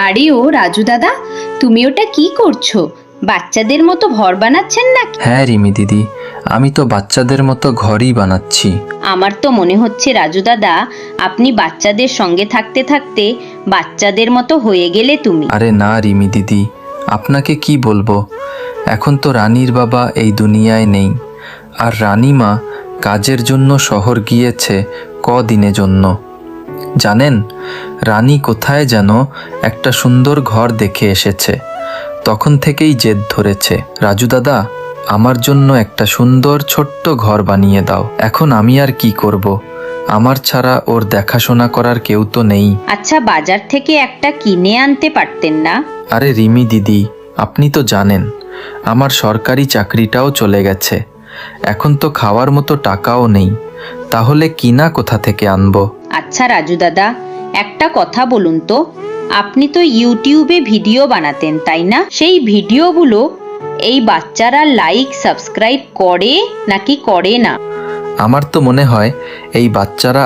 আরে ও রাজু দাদা, তুমি ওটা কি করছো? বাচ্চাদের মতো ঘর বানাচ্ছেন নাকি? হ্যাঁ রিমি দিদি, আমি তো বাচ্চাদের মতো ঘরই বানাচ্ছি। আমার তো মনে হচ্ছে রাজু দাদা, আপনি বাচ্চাদের সঙ্গে থাকতে থাকতে বাচ্চাদের মতো হয়ে গেলে তুমি। আরে না রিমি দিদি, আপনাকে কি বলবো, এখন তো রানীর বাবা এই দুনিয়ায় নেই, আর রানীমা কাজের জন্য শহর গিয়েছে কদিনের জন্য। জানেন, রানী কোথায় যেন একটা সুন্দর ঘর দেখে এসেছে, তখন থেকেই জেদ ধরেছে, রাজু দাদা আমার জন্য একটা সুন্দর ছোট্ট ঘর বানিয়ে দাও। এখন আমি আর কি করব, আমার ছাড়া ওর দেখাশোনা করার কেউ তো নেই। আচ্ছা, বাজার থেকে একটা কিনে আনতে পারতেন না? আরে রিমি দিদি, আপনি তো জানেন আমার সরকারি চাকরিটাও চলে গেছে, এখন তো খাওয়ার মতো টাকাও নেই, তাহলে কিনা কোথা থেকে আনবো? আচ্ছা রাজু দাদা, একটা কথা বলুন তো, আপনি তো ইউটিউবে ভিডিও বানাতেন তাই না? সেই ভিডিওগুলো এই বাচ্চারা লাইক সাবস্ক্রাইব করে নাকি করে না? আমার তো মনে হয় এই বাচ্চারা